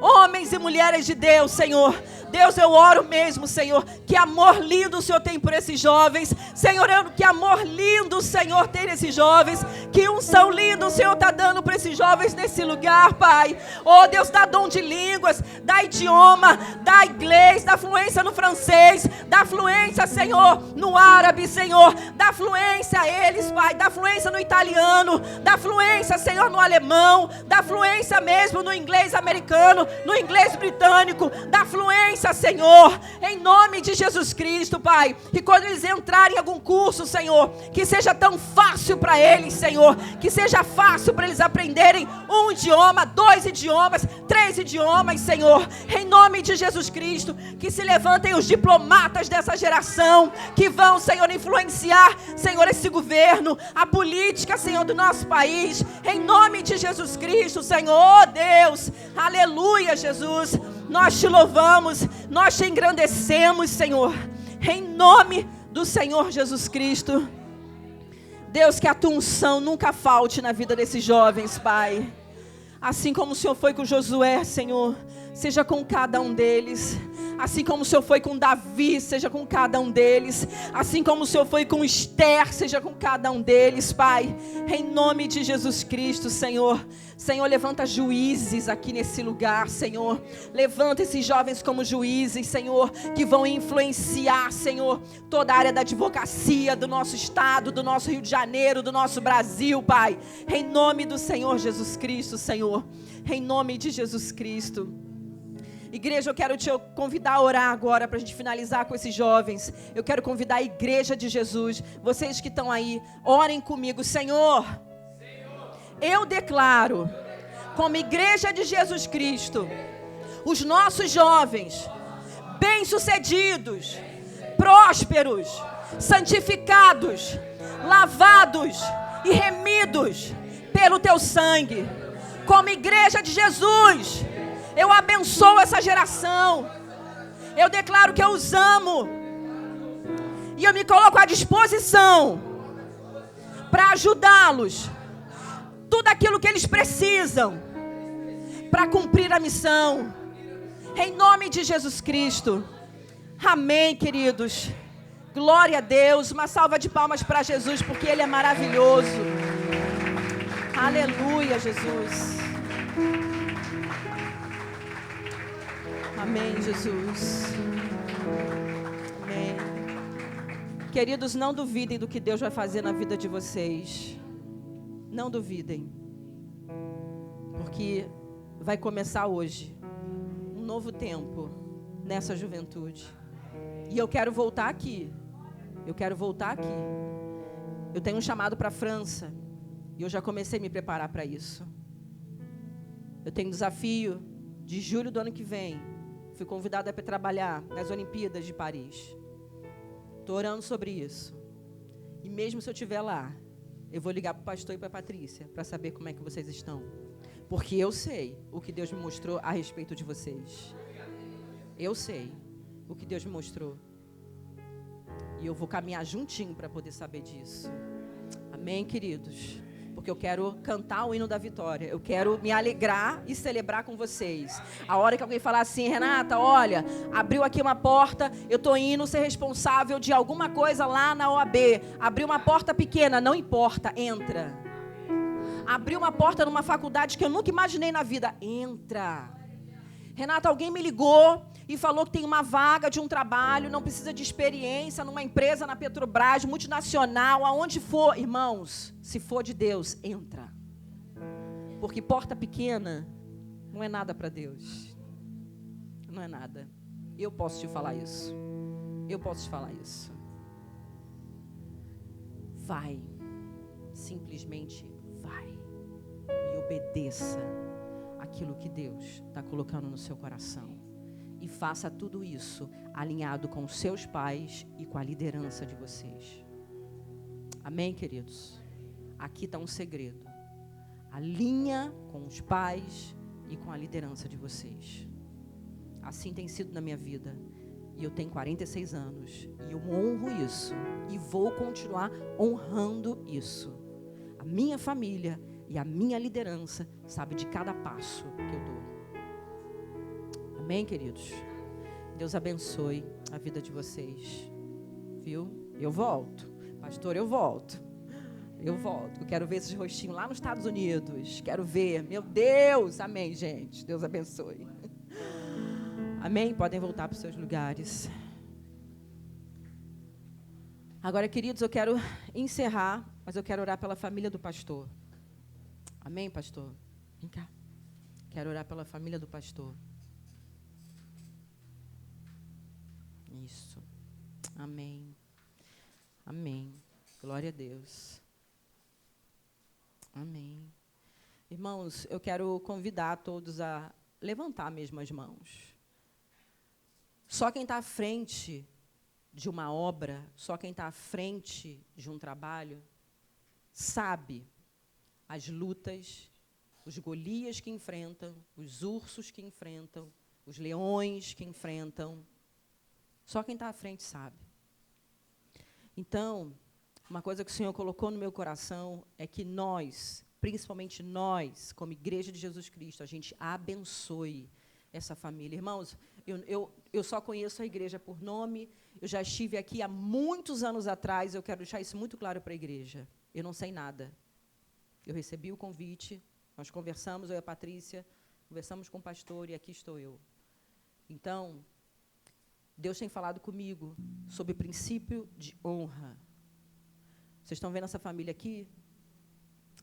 homens e mulheres de Deus, Senhor. Deus, eu oro mesmo, Senhor, que amor lindo o Senhor tem por esses jovens, Senhor, que amor lindo o Senhor tem nesses jovens, que unção linda o Senhor está dando para esses jovens nesse lugar, Pai. Oh Deus, dá dom de línguas, dá idioma, dá inglês, dá fluência no francês, dá fluência, Senhor, no árabe, Senhor, dá fluência a eles, Pai, dá fluência no italiano, dá fluência, Senhor, no alemão, dá fluência mesmo no inglês americano, no inglês britânico, dá fluência, Senhor, em nome de Jesus Cristo, Pai, que quando eles entrarem em algum curso, Senhor, que seja tão fácil para eles, Senhor, que seja fácil para eles aprenderem um idioma, 2 idiomas, 3 idiomas, Senhor, em nome de Jesus Cristo, que se levantem os diplomatas dessa geração, que vão, Senhor, influenciar, Senhor, esse governo, a política, Senhor, do nosso país, em nome de Jesus Cristo, Senhor, oh Deus, aleluia, Jesus, nós te louvamos, nós te engrandecemos, Senhor, em nome do Senhor Jesus Cristo. Deus, que a tua unção nunca falte na vida desses jovens, Pai. Assim como o Senhor foi com Josué, Senhor, seja com cada um deles. Assim como o Senhor foi com Davi, seja com cada um deles. Assim como o Senhor foi com Esther, seja com cada um deles, Pai. Em nome de Jesus Cristo, Senhor. Senhor, levanta juízes aqui nesse lugar, Senhor. Levanta esses jovens como juízes, Senhor, que vão influenciar, Senhor, toda a área da advocacia do nosso estado, do nosso Rio de Janeiro, do nosso Brasil, Pai. Em nome do Senhor Jesus Cristo, Senhor. Em nome de Jesus Cristo. Igreja, eu quero te convidar a orar agora para a gente finalizar com esses jovens. Eu quero convidar a igreja de Jesus. Vocês que estão aí, orem comigo. Senhor, eu declaro, como igreja de Jesus Cristo, os nossos jovens, bem-sucedidos, prósperos, santificados, lavados e remidos pelo teu sangue. Como igreja de Jesus, eu abençoo essa geração. Eu declaro que eu os amo. E eu me coloco à disposição para ajudá-los. Tudo aquilo que eles precisam para cumprir a missão. Em nome de Jesus Cristo. Amém, queridos. Glória a Deus. Uma salva de palmas para Jesus, porque Ele é maravilhoso. Aleluia, Jesus. Amém, Jesus. Amém. Queridos, não duvidem do que Deus vai fazer na vida de vocês. Não duvidem. Porque vai começar hoje um novo tempo nessa juventude. E eu quero voltar aqui. Eu quero voltar aqui. Eu tenho um chamado para a França. E eu já comecei a me preparar para isso. Eu tenho um desafio de julho do ano que vem. Fui convidada para trabalhar nas Olimpíadas de Paris. Estou orando sobre isso. E mesmo se eu estiver lá, eu vou ligar para o pastor e para a Patrícia para saber como é que vocês estão. Porque eu sei o que Deus me mostrou a respeito de vocês. Eu sei o que Deus me mostrou. E eu vou caminhar juntinho para poder saber disso. Amém, queridos? Porque eu quero cantar o hino da vitória. Eu quero me alegrar e celebrar com vocês. A hora que alguém falar assim, Renata, olha, abriu aqui uma porta, eu estou indo ser responsável de alguma coisa lá na OAB. Abriu uma porta pequena, não importa, entra. Abriu uma porta numa faculdade que eu nunca imaginei na vida, entra. Renata, alguém me ligou e falou que tem uma vaga de um trabalho, não precisa de experiência, numa empresa na Petrobras, multinacional, aonde for. Irmãos, se for de Deus, entra. Porque porta pequena não é nada para Deus. Não é nada. Eu posso te falar isso. Eu posso te falar isso. Vai. Simplesmente vai. E obedeça aquilo que Deus está colocando no seu coração. E faça tudo isso alinhado com os seus pais e com a liderança de vocês. Amém, queridos? Aqui está um segredo. Alinha com os pais e com a liderança de vocês. Assim tem sido na minha vida. E eu tenho 46 anos. E eu honro isso. E vou continuar honrando isso. A minha família e a minha liderança sabe de cada passo que eu dou. Amém, queridos? Deus abençoe a vida de vocês. Viu? Eu volto. Pastor, eu volto. Eu volto. Eu quero ver esses rostinhos lá nos Estados Unidos. Quero ver. Meu Deus. Amém, gente. Deus abençoe. Amém? Podem voltar para os seus lugares. Agora, queridos, eu quero encerrar, mas eu quero orar pela família do pastor. Amém, pastor? Vem cá. Quero orar pela família do pastor. Isso. Amém. Amém. Glória a Deus. Amém. Irmãos, eu quero convidar todos a levantar mesmo as mãos. Só quem está à frente de uma obra, só quem está à frente de um trabalho, sabe as lutas, os Golias que enfrentam, os ursos que enfrentam, os leões que enfrentam. Só quem está à frente sabe. Então, uma coisa que o Senhor colocou no meu coração é que nós, principalmente nós, como Igreja de Jesus Cristo, a gente abençoe essa família. Irmãos, eu só conheço a igreja por nome, eu já estive aqui há muitos anos atrás, eu quero deixar isso muito claro para a igreja. Eu não sei nada. Eu recebi o convite, nós conversamos, eu e a Patrícia, conversamos com o pastor e aqui estou eu. Então, Deus tem falado comigo sobre o princípio de honra. Vocês estão vendo essa família aqui?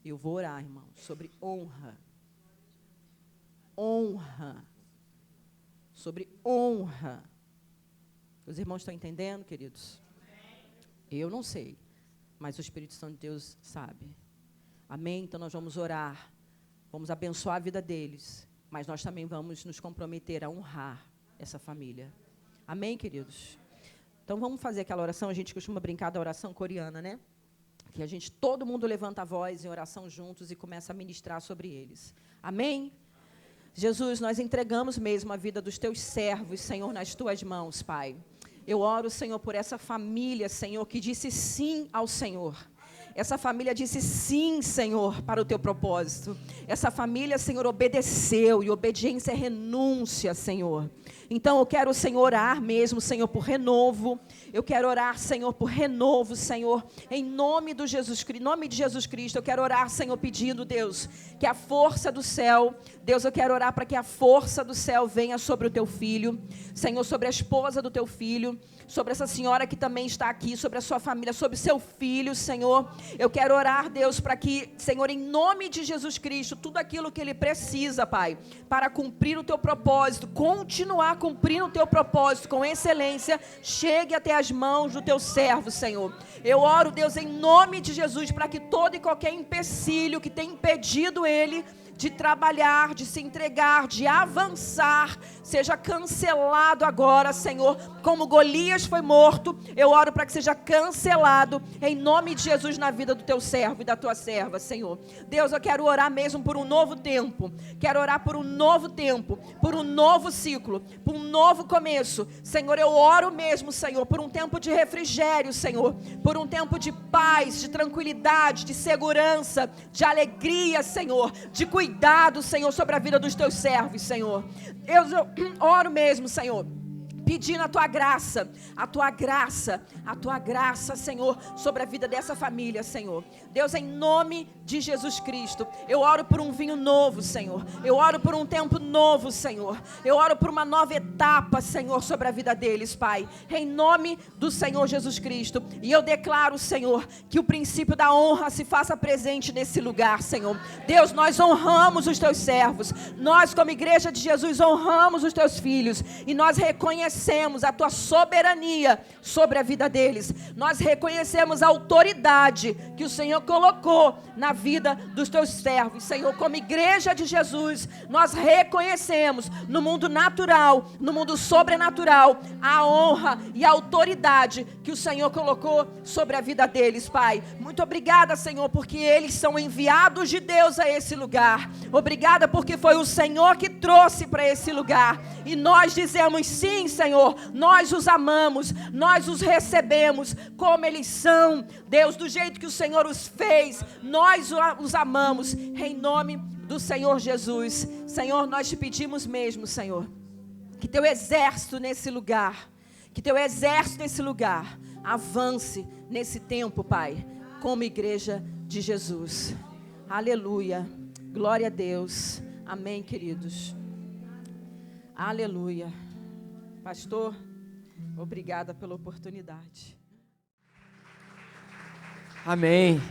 Eu vou orar, irmão, sobre honra. Honra. Sobre honra. Os irmãos estão entendendo, queridos? Eu não sei, mas o Espírito Santo de Deus sabe. Amém? Então nós vamos orar, vamos abençoar a vida deles, mas nós também vamos nos comprometer a honrar essa família. Amém, queridos? Então vamos fazer aquela oração, a gente costuma brincar da oração coreana, né? Que todo mundo levanta a voz em oração juntos e começa a ministrar sobre eles. Amém? Jesus, nós entregamos mesmo a vida dos teus servos, Senhor, nas tuas mãos, Pai. Eu oro, Senhor, por essa família, Senhor, que disse sim ao Senhor. Essa família disse sim, Senhor, para o teu propósito. Essa família, Senhor, obedeceu, e obediência é renúncia, Senhor. Então eu quero, Senhor, orar mesmo, Senhor, por renovo. Eu quero orar, Senhor, por renovo, Senhor, em nome de Jesus Cristo. Eu quero orar, Senhor, pedindo, Deus, que a força do céu, Deus, eu quero orar para que a força do céu venha sobre o teu filho, Senhor, sobre a esposa do teu filho, sobre essa senhora que também está aqui, sobre a sua família, sobre o seu filho, Senhor. Eu quero orar, Deus, para que, Senhor, em nome de Jesus Cristo, tudo aquilo que ele precisa, Pai, para cumprir o teu propósito, continuar cumprindo o teu propósito com excelência, chegue até as mãos do teu servo, Senhor. Eu oro, Deus, em nome de Jesus, para que todo e qualquer empecilho que tem impedido ele de trabalhar, de se entregar, de avançar, seja cancelado agora, Senhor. Como Golias foi morto, eu oro para que seja cancelado, em nome de Jesus, na vida do teu servo e da tua serva, Senhor. Deus, eu quero orar mesmo por um novo tempo, quero orar por um novo tempo, por um novo ciclo, por um novo começo. Senhor, eu oro mesmo, Senhor, por um tempo de refrigério, Senhor, por um tempo de paz, de tranquilidade, de segurança, de alegria, Senhor, de cuidado, Senhor, sobre a vida dos teus servos, Senhor. Eu oro mesmo, Senhor, pedindo a tua graça, Senhor, sobre a vida dessa família, Senhor. Deus, em nome de Jesus Cristo, eu oro por um vinho novo, Senhor. Eu oro por um tempo novo, Senhor. Eu oro por uma nova etapa, Senhor, sobre a vida deles, Pai. Em nome do Senhor Jesus Cristo. E eu declaro, Senhor, que o princípio da honra se faça presente nesse lugar, Senhor. Deus, nós honramos os teus servos. Nós, como igreja de Jesus, honramos os teus filhos. E nós reconhecemos a tua soberania sobre a vida deles. Nós reconhecemos a autoridade que o Senhor colocou na vida dos teus servos. Senhor, como igreja de Jesus, nós reconhecemos no mundo natural, no mundo sobrenatural, a honra e a autoridade que o Senhor colocou sobre a vida deles, Pai. Muito obrigada, Senhor, porque eles são enviados de Deus a esse lugar. Obrigada porque foi o Senhor que trouxe para esse lugar. E nós dizemos sim, Senhor, nós os amamos, nós os recebemos como eles são. Deus, do jeito que o Senhor os fez, nós os amamos, em nome do Senhor Jesus. Senhor, nós te pedimos mesmo, Senhor, que teu exército nesse lugar, avance nesse tempo, Pai, como igreja de Jesus. Aleluia, glória a Deus, amém, queridos. Aleluia. Pastor, obrigada pela oportunidade. Amém.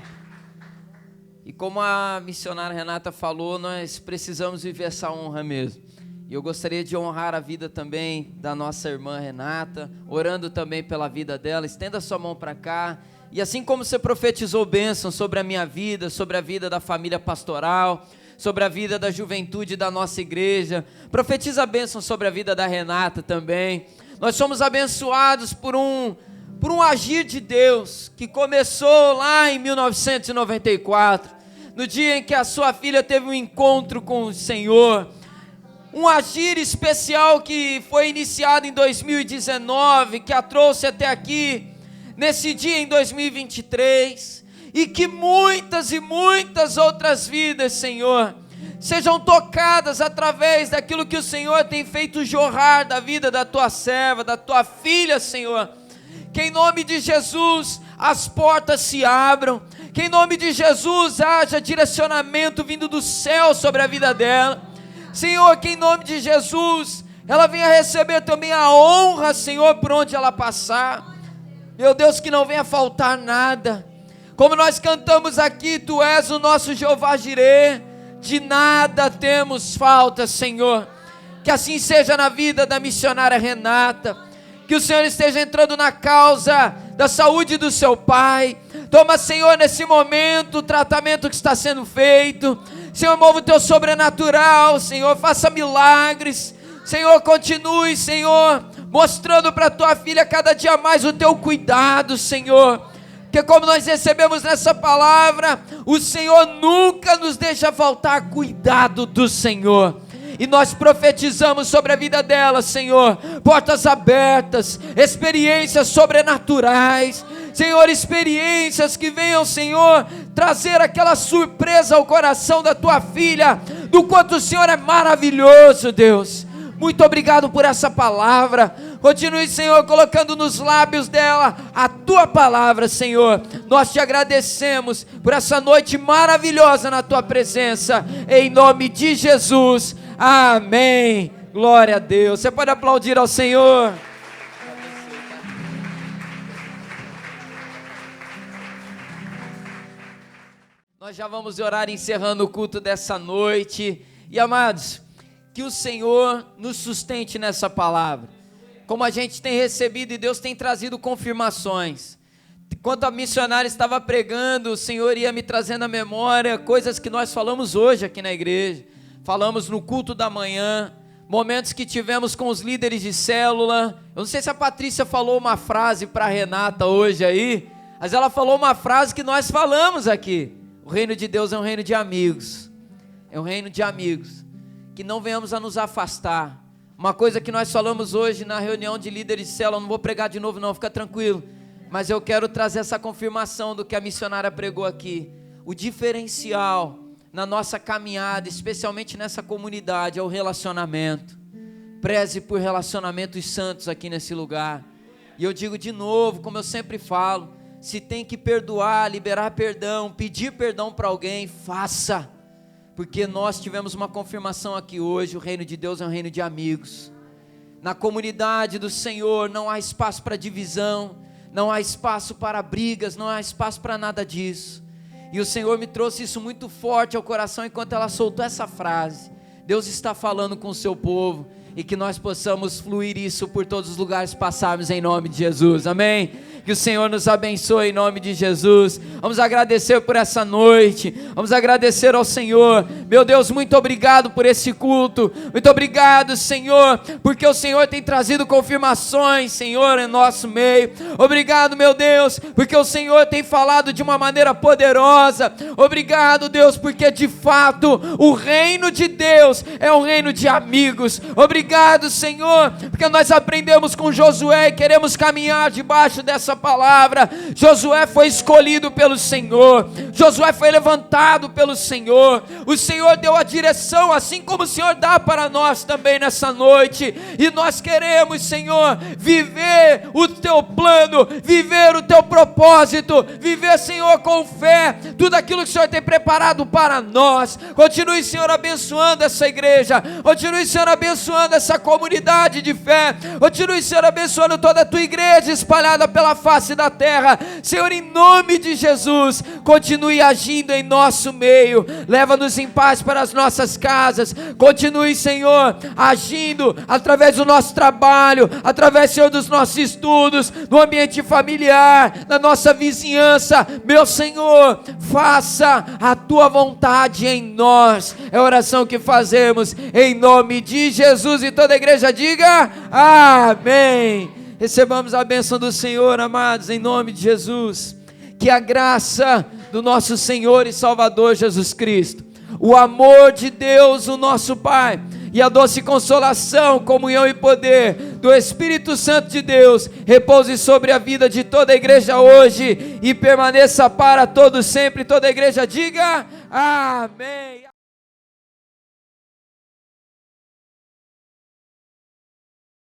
E como a missionária Renata falou, nós precisamos viver essa honra mesmo. E eu gostaria de honrar a vida também da nossa irmã Renata, orando também pela vida dela. Estenda sua mão para cá. E assim como você profetizou bênção sobre a minha vida, sobre a vida da família pastoral, sobre a vida da juventude da nossa igreja, profetiza a bênção sobre a vida da Renata também. Nós somos abençoados por um agir de Deus que começou lá em 1994, no dia em que a sua filha teve um encontro com o Senhor. Um agir especial que foi iniciado em 2019, que a trouxe até aqui, nesse dia em 2023, e que muitas e muitas outras vidas, Senhor, sejam tocadas através daquilo que o Senhor tem feito jorrar da vida da tua serva, da tua filha, Senhor. Que em nome de Jesus as portas se abram, que em nome de Jesus haja direcionamento vindo do céu sobre a vida dela, Senhor, que em nome de Jesus ela venha receber também a honra, Senhor, por onde ela passar. Meu Deus, que não venha faltar nada. Como nós cantamos aqui, Tu és o nosso Jeová Jirê, de nada temos falta, Senhor. Que assim seja na vida da missionária Renata. Que o Senhor esteja entrando na causa da saúde do seu pai. Toma, Senhor, nesse momento o tratamento que está sendo feito. Senhor, mova o teu sobrenatural, Senhor, faça milagres. Senhor, continue, Senhor, mostrando para a tua filha cada dia mais o teu cuidado, Senhor. Porque como nós recebemos nessa palavra, o Senhor nunca nos deixa faltar cuidado do Senhor. E nós profetizamos sobre a vida dela, Senhor, portas abertas, experiências sobrenaturais, Senhor, experiências que venham, Senhor, trazer aquela surpresa ao coração da tua filha, do quanto o Senhor é maravilhoso, Deus. Muito obrigado por essa palavra. Continue, Senhor, colocando nos lábios dela a tua palavra, Senhor. Nós te agradecemos por essa noite maravilhosa na tua presença, em nome de Jesus. Amém. Glória a Deus. Você pode aplaudir ao Senhor. Nós já vamos orar encerrando o culto dessa noite. E amados, que o Senhor nos sustente nessa palavra. Como a gente tem recebido e Deus tem trazido confirmações. Enquanto a missionária estava pregando, o Senhor ia me trazendo à memória coisas que nós falamos hoje aqui na igreja. Falamos no culto da manhã, momentos que tivemos com os líderes de célula. Eu não sei se a Patrícia falou uma frase para a Renata hoje aí, mas ela falou uma frase que nós falamos aqui. O reino de Deus é um reino de amigos. É um reino de amigos. Que não venhamos a nos afastar. Uma coisa que nós falamos hoje na reunião de líderes de célula, eu não vou pregar de novo não, fica tranquilo. Mas eu quero trazer essa confirmação do que a missionária pregou aqui. O diferencial na nossa caminhada, especialmente nessa comunidade, é o relacionamento. Preze por relacionamentos santos aqui nesse lugar. E eu digo de novo, como eu sempre falo, se tem que perdoar, liberar perdão, pedir perdão para alguém, faça. Porque nós tivemos uma confirmação aqui hoje, o reino de Deus é um reino de amigos. Na comunidade do Senhor não há espaço para divisão, não há espaço para brigas, não há espaço para nada disso. E o Senhor me trouxe isso muito forte ao coração enquanto ela soltou essa frase. Deus está falando com o seu povo e que nós possamos fluir isso por todos os lugares que passarmos em nome de Jesus, amém? Que o Senhor nos abençoe em nome de Jesus. Vamos agradecer por essa noite, vamos agradecer ao Senhor. Meu Deus, muito obrigado por esse culto, muito obrigado, Senhor, porque o Senhor tem trazido confirmações, Senhor, em nosso meio. Obrigado, meu Deus, porque o Senhor tem falado de uma maneira poderosa. Obrigado, Deus, porque de fato o reino de Deus é um reino de amigos. Obrigado, Senhor, porque nós aprendemos com Josué e queremos caminhar debaixo dessa palavra. Josué foi escolhido pelo Senhor, Josué foi levantado pelo Senhor, o Senhor deu a direção, assim como o Senhor dá para nós também nessa noite, e nós queremos, Senhor, viver o teu plano, viver o teu propósito, viver, Senhor, com fé, tudo aquilo que o Senhor tem preparado para nós. Continue, Senhor, abençoando essa igreja, continue, Senhor, abençoando essa comunidade de fé, continue, Senhor, abençoando toda a tua igreja espalhada pela face da terra. Senhor, em nome de Jesus, continue agindo em nosso meio, leva-nos em paz para as nossas casas, continue, Senhor, agindo através do nosso trabalho, através, Senhor, dos nossos estudos, no ambiente familiar, na nossa vizinhança. Meu Senhor, faça a tua vontade em nós, é a oração que fazemos em nome de Jesus, e toda a igreja diga amém. Recebamos a bênção do Senhor, amados, em nome de Jesus. Que a graça do nosso Senhor e Salvador Jesus Cristo, o amor de Deus, o nosso Pai, e a doce consolação, comunhão e poder do Espírito Santo de Deus, repouse sobre a vida de toda a igreja hoje e permaneça para todos sempre. Toda a igreja diga amém.